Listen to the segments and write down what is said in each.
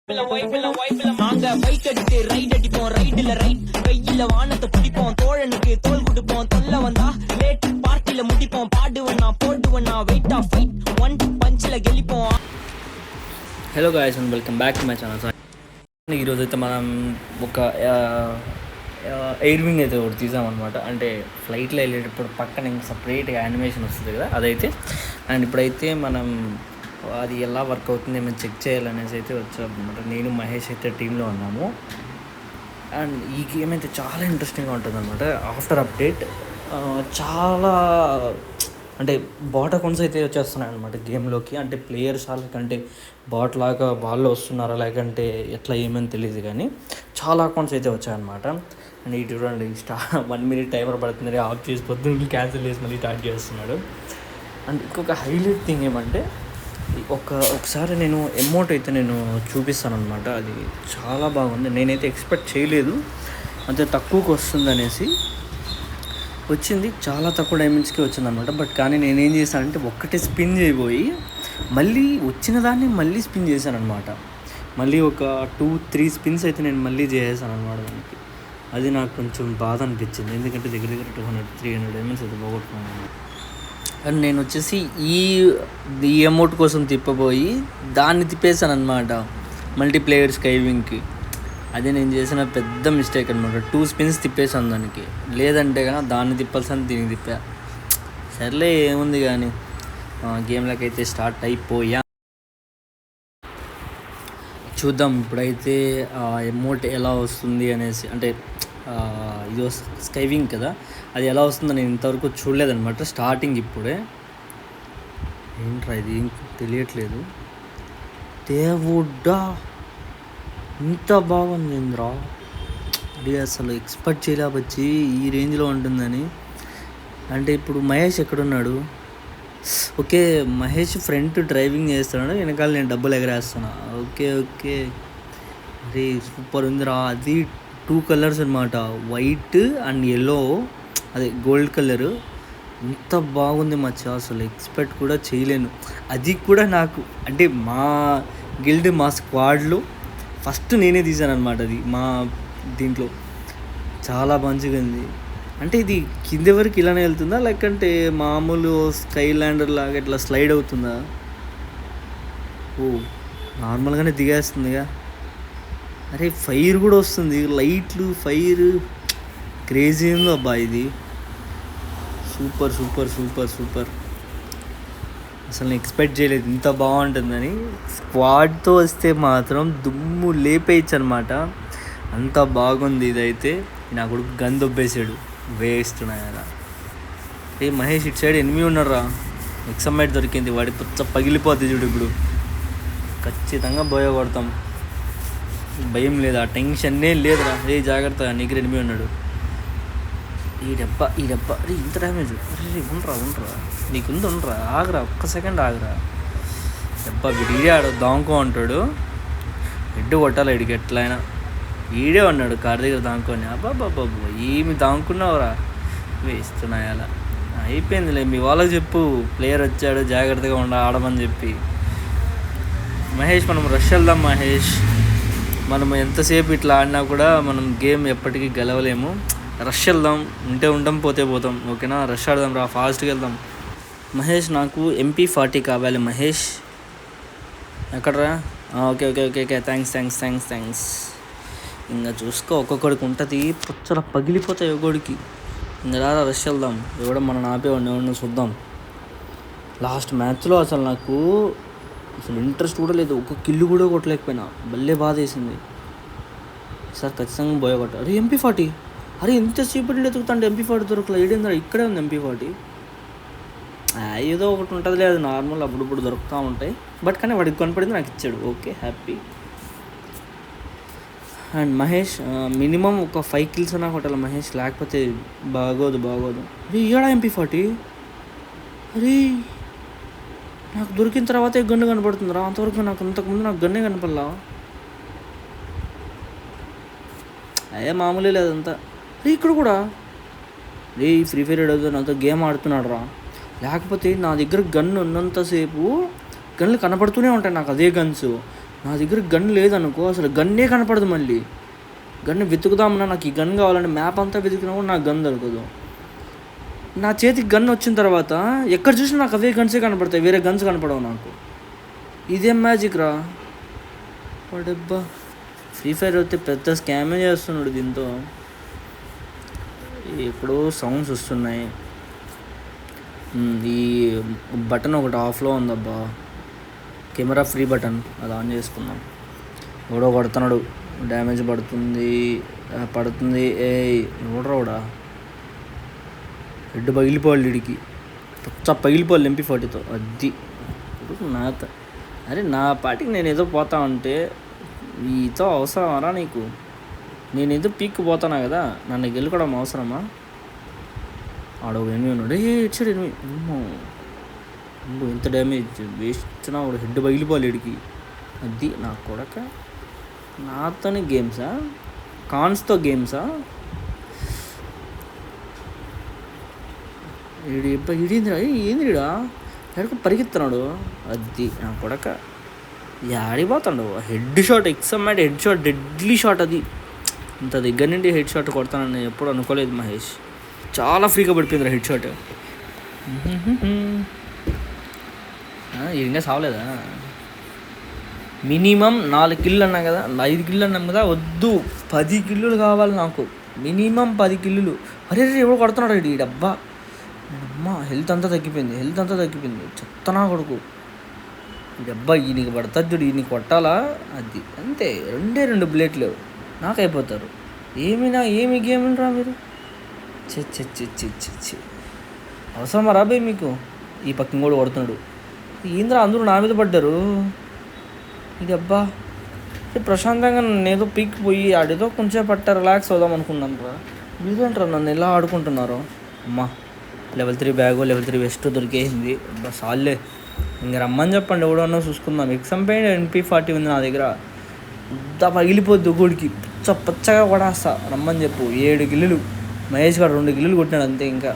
நாங்க பைக் எடுத்து ரைட் அடிப்போம் ரைடுல ரைட் வெயில வானத்தை பிடிப்போம் தோழனுக்கு தோல் கொடுப்போம் தொல்ல வந்தா லேட் பார்ட்டில முடிப்போம் பாடுவனா போடுவனா வெயிட் ஆஃப் ஃபைட் ஒன் పంచ్ల గెలిపోం. Hello guys and welcome back to my channel. ఈరోజు అయితే మనం ఒక ఎయిర్ వింగ్ అయితే ఒకటి తీసామన్నమాట. అంటే ఫ్లైట్లో వెళ్ళేటప్పుడు పక్కన ఇంకా సపరేట్గా యానిమేషన్ వస్తుంది కదా అదైతే. అండ్ ఇప్పుడైతే మనం అది ఎలా వర్క్ అవుతుంది మేము చెక్ చేయాలనేసి అయితే వచ్చామన్నమాట. నేను మహేష్ అయితే టీంలో ఉన్నాము. అండ్ ఈ గేమ్ అయితే చాలా ఇంట్రెస్టింగ్గా ఉంటుంది అనమాట. ఆఫ్టర్ అప్డేట్ చాలా అంటే బాట్ అకౌంట్స్ అయితే వచ్చేస్తున్నాయి అనమాట గేమ్లోకి. అంటే ప్లేయర్స్ వాళ్ళకంటే బాట్ లాగా వాళ్ళు వస్తున్నారా లేకంటే ఎట్లా ఏమని తెలియదు కానీ చాలా అకౌంట్స్ అయితే వచ్చాయన్నమాట. అండ్ ఇటు చూడండి 1 minute టైమర్ పడుతుంది, ఆఫ్ చేసి పొద్దున్న క్యాన్సిల్ చేసి మళ్ళీ స్టార్ట్ చేస్తున్నాడు. అండ్ ఇంకొక హైలైట్ థింగ్ ఏమంటే ఒకసారి నేను అమౌంట్ అయితే నేను చూపిస్తాను అనమాట. అది చాలా బాగుంది. నేనైతే ఎక్స్పెక్ట్ చేయలేదు అంతే తక్కువకి వస్తుంది అనేసి. వచ్చింది చాలా తక్కువ డైమండ్స్కి వచ్చింది అనమాట. బట్ కానీ నేనేం చేశానంటే ఒక్కటే స్పిన్ చేయబోయి మళ్ళీ వచ్చిన దాన్ని మళ్ళీ స్పిన్ చేశాను అనమాట. మళ్ళీ ఒక 2-3 స్పిన్స్ అయితే నేను మళ్ళీ చేసేసాను అనమాట దానికి. అది నాకు కొంచెం బాధ అనిపించింది, ఎందుకంటే దగ్గర 200-300 డైమండ్స్ అయితే పోగొట్టుకున్నాను. అండ్ నేను వచ్చేసి ఈ అమౌంట్ కోసం తిప్పబోయి దాన్ని తిప్పేశాను అనమాట మల్టీప్లేయర్ స్కైవింగ్కి. అదే నేను చేసిన పెద్ద మిస్టేక్ అనమాట. 2 స్పిన్స్ తిప్పేసాను దానికి. లేదంటే కానీ దాన్ని తిప్పాల్సింది దీనికి తిప్పా. సర్లే ఏముంది కానీ గేమ్లోకి అయితే స్టార్ట్ అయిపోయా. చూద్దాం ఇప్పుడైతే అమౌంట్ ఎలా వస్తుంది అనేసి. అంటే ఇది స్కైవింగ్ కదా, అది ఎలా వస్తుందో నేను ఇంతవరకు చూడలేదన్నమాట. స్టార్టింగ్ ఇప్పుడే. ఏంట్రా ఇది ఏం తెలియట్లేదు. దేవుడా ఇంత బాగుంది ఇంద్రా. అది అసలు ఎక్స్పెక్ట్ చేయలేపచ్చి ఈ రేంజ్లో ఉంటుందని. అంటే ఇప్పుడు మహేష్ ఎక్కడున్నాడు? ఓకే, మహేష్ ఫ్రంట్ డ్రైవింగ్ చేస్తున్నాడు, వెనకాల నేను డబ్బులు ఎగరేస్తున్నా. ఓకే ఓకే, అరే సూపర్ ఉందిరా. అది 2 కలర్స్ అనమాట, వైట్ అండ్ ఎల్లో, అదే గోల్డ్ కలరు. ఇంత బాగుంది మచ్చ, అసలు ఎక్స్పెక్ట్ కూడా చేయలేను. అది కూడా నాకు అంటే మా గిల్డ్ మా స్క్వాడ్లో ఫస్ట్ నేనే తీసాను అనమాట. అది మా దీంట్లో చాలా మంచిగా ఉంది. అంటే ఇది కింద వరకు ఇలానే వెళ్తుందా లేకంటే మామూలు స్కై ల్యాండర్ లాగా ఇట్లా స్లైడ్ అవుతుందా? ఓ నార్మల్గానే దిగేస్తుందిగా. అరే ఫైర్ కూడా వస్తుంది, లైట్లు ఫైర్ క్రేజీ ఉందో అబ్బా ఇది. Super super super super. అసలు నేను ఎక్స్పెక్ట్ చేయలేదు ఇంత బాగుంటుందని. స్క్వాడ్తో వస్తే మాత్రం దుమ్ము లేపేయచ్చు అనమాట, అంత బాగుంది ఇదైతే. నా కొడుకు గన్ దొబ్బేసాడు, వేస్తున్నాయి కదా. ఏ మహేష్ ఇటు సైడ్ ఎనిమిది ఉన్నారా, ఎక్సమ్మైట్ దొరికింది. వాడి పుచ్చ పగిలిపోద్ది చూడు. ఇప్పుడు ఖచ్చితంగా బోయ కొడతాం, భయం లేదా, టెన్షన్నే లేదురా. ఏ జాగ్రత్త, నీకు ఎనిమిది ఉన్నాడు. ఈ డబ్బా అరే ఇంత డ్యామేజ్. అరే ఉండరా నీకుంది, ఆగరా ఒక్క సెకండ్ ఆగరా. డబ్బా వీడే ఆడ దాంకో అంటాడు, హెడ్ కొట్టాలి వీడికి ఎట్లయినా. ఈడే ఉన్నాడు కార్ దగ్గర దాంకొని. అబ్బాబ్బాబ్బా ఏమి దాంకున్నావురా, వేస్తున్నాయి అలా. అయిపోయిందిలే, మీ వాళ్ళకి చెప్పు ప్లేయర్ వచ్చాడు జాగ్రత్తగా ఆడమని చెప్పి. మహేష్ మనం రష్ వెళ్దాం మహేష్. మనం ఎంతసేపు ఇట్లా ఆడినా కూడా మనం గేమ్ ఎప్పటికీ గెలవలేము. రష్ వెళ్దాం, ఉంటే ఉంటాం పోతే పోతాం. ఓకేనా, రష్ ఆడదాం రా, ఫాస్ట్గా వెళ్దాం. మహేష్ నాకు MP40 కావాలి మహేష్. ఎక్కడరా? Okay okay okay okay, thanks. ఇంకా చూసుకో, ఒక్కొక్కడికి ఉంటుంది పుచ్చల పగిలిపోతాయి ఒక్కొక్కడికి. ఇంకా రారా రష్ వెళ్దాం. ఎవడో మనం ఆపేవాడిని, ఎవరిని చూద్దాం. లాస్ట్ మ్యాచ్లో అసలు నాకు అసలు ఇంట్రెస్ట్ కూడా లేదు, ఒక్క కిల్లు కూడా కొట్టలేకపోయినా. భలే బాధ వేసింది. సార్ ఖచ్చితంగా పోయగొట్ట. అరే MP40, అరే ఎంతసేపటి ఎతుకుతాంటే MP40 దొరకలే. ఏడేందా ఇక్కడే ఉంది MP40. ఏదో ఒకటి ఉంటుంది లేదు, నార్మల్ అప్పుడప్పుడు దొరుకుతూ ఉంటాయి. బట్ కానీ వాడికి కనపడింది, నాకు ఇచ్చాడు. Okay happy. And Mahesh minimum ఒక 5 kills అన్నా కొట్టాలి మహేష్, లేకపోతే బాగోదు. అరే ఏడా MP40. అరే నాకు దొరికిన తర్వాత గన్ను కనపడుతుందిరా, అంతవరకు నాకు అంతకుముందు నాకు గన్నే కనపడలా. అదే మామూలే లేదంతా. రే ఇక్కడ కూడా రే ఫ్రీ ఫైర్ ఏదో నాతో గేమ్ ఆడుతున్నాడు రా. లేకపోతే నా దగ్గర గన్ను ఉన్నంతసేపు గన్లు కనపడుతూనే ఉంటాయి నాకు, అదే గన్స్. నా దగ్గర గన్ లేదనుకో, అసలు గన్నే కనపడదు. మళ్ళీ గన్ను వెతుకుదామన్నా, నాకు ఈ గన్ కావాలంటే మ్యాప్ అంతా వెతికినా కూడా నాకు గన్ దొరకదు. నా చేతికి గన్ వచ్చిన తర్వాత ఎక్కడ చూసినా నాకు అవే గన్సే కనపడతాయి, వేరే గన్స్ కనపడవు నాకు. ఇదేం మ్యాజిక్ రా వాడబ్బా. ఫ్రీ ఫైర్ అయితే పెద్ద స్కామే చేస్తున్నాడు దీంతో. ఎక్కడో సౌండ్స్ వస్తున్నాయి. ఈ బటన్ ఒకటి ఆఫ్లో ఉందబ్బా, కెమెరా ఫ్రీ బటన్, అది ఆన్ చేసుకున్నాం. ఎవడో కొడుతున్నాడు, డ్యామేజ్ పడుతుంది. ఎవడరా హెడ్ పగిలిపోవాలి, వీడికి పగిలిపోవాలి MP40తో. అది నాత. అరే నా పాటికి నేను ఏదో పోతా ఉంటే ఈతో అవసరమారా నీకు? నేను ఏదో పీక్కు పోతానా కదా, నన్ను గెలుకోవడం అవసరమా? ఆడొక ఎనిమిది ఉన్నాడు, ఇచ్చాడు ఎనిమిది. ఎంత డ్యామేజ్ వేస్ట్. వాడు హెడ్ పగిలిపోవాలి వీడికి. అది నా కొడక. నాతోనే గేమ్సా, కాన్స్తో గేమ్సా? ఇడేంద్రా, ఏందిడా ఎక్కడికి పరిగెత్తున్నాడు? అది నా కొడక. ఆడిపోతాడు. హెడ్ షాట్, ఎక్సమ్మాట్ హెడ్ షాట్, డెడ్లీ షాట్. అది ఇంత దగ్గర నుండి హెడ్ షాట్ కొడతానని ఎప్పుడు అనుకోలేదు మహేష్. చాలా ఫ్రీగా పడిపోయింది హెడ్ షాట్. ఇంకా సావలేదా? మినిమం 4 కిల్లు అన్నా కదా, 5 కిల్లు అన్నాం కదా, వద్దు 10 కిల్లులు కావాలి నాకు, మినిమం 10 కిల్లులు. అరే ఎవరు కొడుతున్నాడు ఈ డబ్బా. అమ్మ హెల్త్ అంతా తగ్గిపోయింది. చెత్తనా కొడుకు ఈ డబ్బా. ఈయనకి పడుతుంది చూడు, ఈయనకి కొట్టాలా? అది అంతే, 2 బ్లేట్లు నాకు అయిపోతారు. ఏమి గేమ్ రా మీరు? చె అవసరమా రాబోయ్ మీకు? ఈ పక్కన కూడా కొడుతున్నాడు. ఏంద్రా అందరూ నా మీద పడ్డారు. ఇది అబ్బా, ప్రశాంతంగా నన్ను ఏదో పీక్ పోయి ఆడేదో కొంచెం రిలాక్స్ అవుదాం అనుకున్నాను రా. మీరేంట్రా నన్ను ఎలా ఆడుకుంటున్నారు? అమ్మా లెవెల్ 3 బ్యాగు, లెవెల్ 3 వెస్ట్ దొరికేసింది. అబ్బా సాల్లే, ఇంక రమ్మని చెప్పండి, ఎవడన్నా చూసుకుందాం. ఎగ్జామ్ పైన MP40 ఉంది నా దగ్గర, ఇంత పగిలిపోద్ది గుడికి, పచ్చగా కొడేస్తా. రమ్మని చెప్పు. 7 కిల్లులు, మహేష్ గారు 2 కిల్లులు కొట్టినాడు అంతే. ఇంకా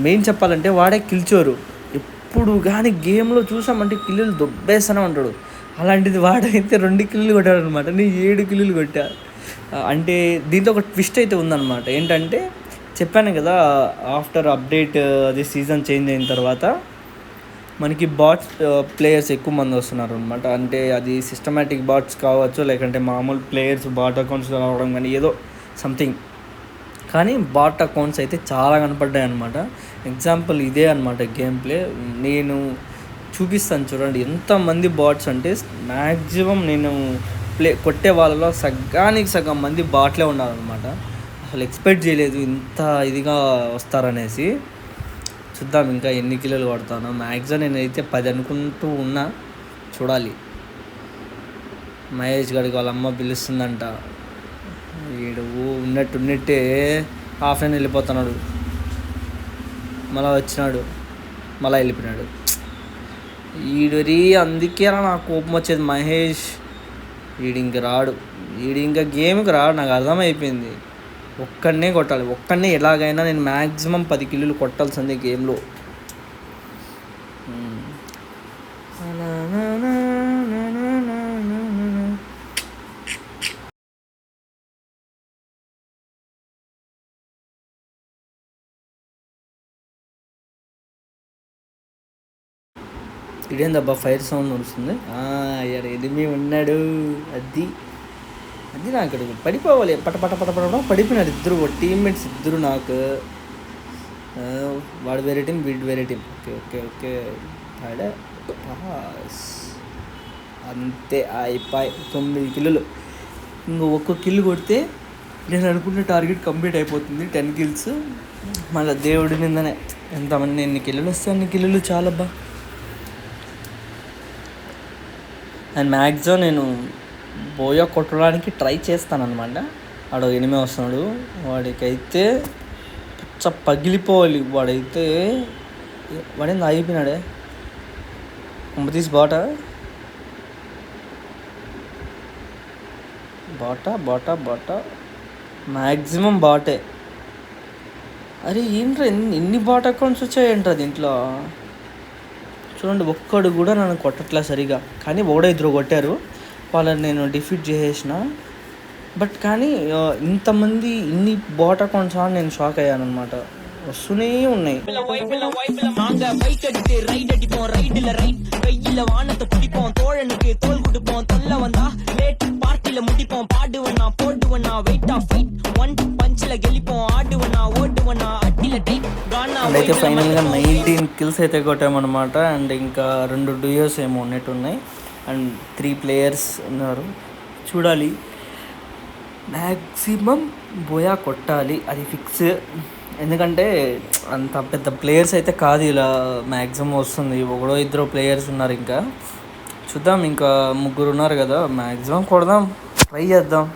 మెయిన్ చెప్పాలంటే వాడే కిల్చోరు. ఎప్పుడు కానీ గేమ్లో చూసామంటే కిల్లులు దొబ్బేస్తూనే ఉంటాడు. అలాంటిది వాడైతే 2 కిల్లులు కొట్టాడు అనమాట. నేను 7 కిల్లులు కొట్టా. అంటే దీంతో ఒక ట్విస్ట్ అయితే ఉందన్నమాట. ఏంటంటే చెప్పాను కదా, ఆఫ్టర్ అప్డేట్ అది సీజన్ చేంజ్ అయిన తర్వాత మనకి బాట్స్ ప్లేయర్స్ ఎక్కువ మంది వస్తున్నారు అనమాట. అంటే అది సిస్టమేటిక్ బాట్స్ కావచ్చు, లేకంటే మామూలు ప్లేయర్స్ బాట్ అకౌంట్స్ రావడం కానీ ఏదో సంథింగ్. కానీ బాట్ అకౌంట్స్ అయితే చాలా కనపడ్డాయి అనమాట. ఎగ్జాంపుల్ ఇదే అనమాట గేమ్ ప్లే. నేను చూపిస్తాను చూడండి ఎంతమంది బాట్స్ అంటే, మ్యాక్సిమం నేను కొట్టే వాళ్ళలో సగం మంది బాట్లే ఉన్నారనమాట. అసలు ఎక్స్పెక్ట్ చేయలేదు ఇంత ఇదిగా వస్తారనేసి. చూద్దాం ఇంకా ఎన్ని కిలోలు కొడతాను. మ్యాక్సిమం నేనైతే 10 అనుకుంటూ ఉన్నా, చూడాలి. మహేష్ గడికి వాళ్ళ అమ్మ పిలుస్తుందంట. వీడు ఉన్నట్టే ఆఫ్లైన్ వెళ్ళిపోతున్నాడు, మళ్ళీ వచ్చినాడు, మళ్ళీ వెళ్ళిపోయినాడు. ఈడరి అందుకే నాకు కోపం వచ్చేది. మహేష్ వీడు ఇంక రాడు, వీడు ఇంకా గేమ్కి రాడు, నాకు అర్థమైపోయింది. ఒక్కడనే కొట్టాలి, ఒక్కడనే ఎలాగైనా నేను మ్యాక్సిమం 10 కిల్లులు కొట్టాల్సిందే గేమ్లో. ఇదేందబ్బా ఫైర్ సౌండ్ వస్తుంది. ఎనిమి ఉన్నాడు. అది నాకు ఇక్కడ పడిపోవాలి. పట పడిపోయినారు ఇద్దరు టీమ్మేట్స్ ఇద్దరు నాకు. వాడు వేరే టీం, వీడు వేరే టీం. ఓకే అంతే అయిపోయి 9 కిల్లులు. ఒక్క కిల్లు కొడితే నేను అనుకున్న టార్గెట్ కంప్లీట్ అయిపోతుంది, 10 కిల్స్. మళ్ళీ దేవుడి నిందనే ఎంతమంది ఎన్ని కిల్లులు వస్తే అన్ని కిల్లులు చాలబ్బా. అండ్ మ్యాక్సిమం నేను బోయా కొట్టడానికి ట్రై చేస్తానన్నమాట. వాడు ఎనిమిది వస్తున్నాడు, వాడికైతే పగిలిపోవాలి. వాడేంది ఆగిపోయినాడే, తీసి బాటా మ్యాక్సిమం బాటే. అరే ఏంట్రా ఎన్ని బాట్ అకౌంట్స్ వచ్చాయంట్రా దీంట్లో? చూడండి, ఒక్కడు కూడా నన్ను కొట్టట్లే సరిగా, కానీ ఒకడో ఇద్దరు కొట్టారు, వాళ్ళని నేను డిఫీట్ చేసేసిన. బట్ కానీ ఇంతమంది ఇన్ని బాట్ అకౌంట్స్ అని నేను షాక్ అయ్యాను అనమాట. వస్తూనే ఉన్నాయి. நாங்க பைக் எடுத்து ரைட் அடிப்போம் ரைடுல ரைட் வெயில வானத்தை பிடிப்போம் தோழனுக்கு தோல் கொடுப்போம் தொல்ல வந்தா லேட் பார்ட்டில முடிப்போம் பாடுவனா போடுவனா வெயிட் ஆஃப் ஃபைட் ஒன் பஞ்ச்ல గెలిపోం ఆడువనా ఓడువనా అట్టిల టైట్ గానా అయితే ఫైనల్గా 19 కిల్స్ అయితే కొట్టామన్నమాట. అండ్ ఇంకా 2 డ్యూయోస్ ఏమో ఉన్నట్టున్నాయి అండ్ 3 ప్లేయర్స్ ఉన్నారు. చూడాలి, మ్యాక్సిమం బోయా కొట్టాలి, అది ఫిక్స్. ఎందుకంటే అంత పెద్ద ప్లేయర్స్ అయితే కాదు, ఇలా మ్యాక్సిమం వస్తుంది. ఒకడో ఇద్దరు ప్లేయర్స్ ఉన్నారు, ఇంకా చూద్దాం. ఇంకా 3 ఉన్నారు కదా, మ్యాక్సిమం కొడదాం, ట్రై చేద్దాం.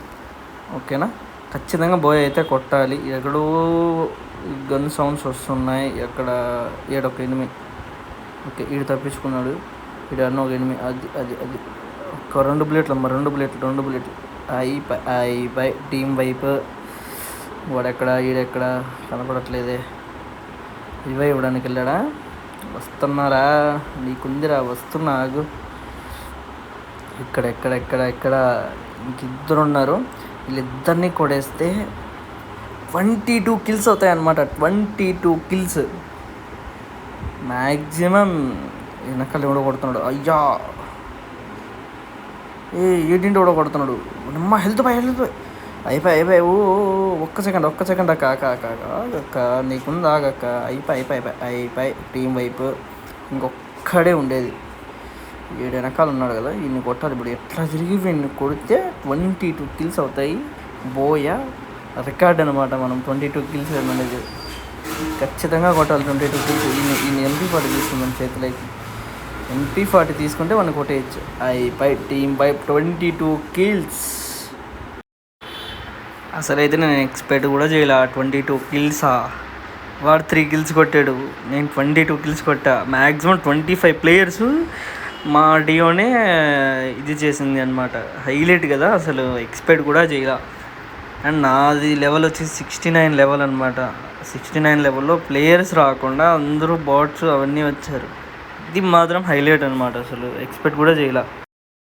ఓకేనా, ఖచ్చితంగా బోయ్ అయితే కొట్టాలి. ఎక్కడో గన్ సౌండ్స్ వస్తున్నాయి, ఎక్కడ ఈడొక ఎనిమి. ఓకే, ఈడు తప్పించుకున్నాడు, ఈడు అన్న ఒక ఎనిమి. అది అది అది ఒక 2 బుల్లెట్లు అమ్మ, 2 బుల్లెట్లు. అయిపోయి టీం వైపు. వాడెక్కడ, ఈడెక్కడ కనపడట్లేదే. ఇవే ఇవ్వడానికి వెళ్ళాడా? వస్తున్నారా? నీకుందిరా, వస్తున్నా, ఆగు. ఇక్కడ ఇంకిద్దరు ఉన్నారు. వీళ్ళిద్దరినీ కొడేస్తే 22 కిల్స్ అవుతాయి అన్నమాట. 22 కిల్స్ మ్యాక్సిమం. వెనకాల ఎవడో కొడుతున్నాడు, అయ్యా ఏంటి కూడా కొడుతున్నాడు. అమ్మ హెల్త్ పై అయిపోయి. ఓ ఒక్క సెకండ్ అక్క నీకుంది, ఆగక్క. అయిపోయి టీం వైపు ఇంకొక్కడే ఉండేది. 7 వెనకాల ఉన్నాడు కదా, ఈయన్ని కొట్టాలి. ఇప్పుడు ఎట్లా తిరిగి వీడిని కొడితే 22 కిల్స్ అవుతాయి. బోయా రికార్డ్ అనమాట. మనం 22 కిల్స్ అనేది ఖచ్చితంగా కొట్టాలి. 22 కిల్స్. ఈయన MP40 తీసుకుందాం చేతులకి. MP40 తీసుకుంటే మనం కొట్టేయచ్చు. అయిపోయి టీం బై 22 కిల్స్. అసలైతే నేను ఎక్స్పెక్ట్ కూడా చేయాల 22 కిల్సా. వాడు 3 కిల్స్ కొట్టాడు, నేను 22 కిల్స్ కొట్టా. మ్యాక్సిమం 25 ప్లేయర్స్ మా డియోనే ఇది చేసింది అనమాట. హైలైట్ కదా, అసలు ఎక్స్పెక్ట్ కూడా చేయాల. అండ్ నాది లెవెల్ వచ్చి 69 లెవెల్ అనమాట. 69 లెవెల్లో ప్లేయర్స్ రాకుండా అందరూ బాట్స్ అవన్నీ వచ్చారు. ఇది మాత్రం హైలైట్ అనమాట, అసలు ఎక్స్పెక్ట్ కూడా చేయాల.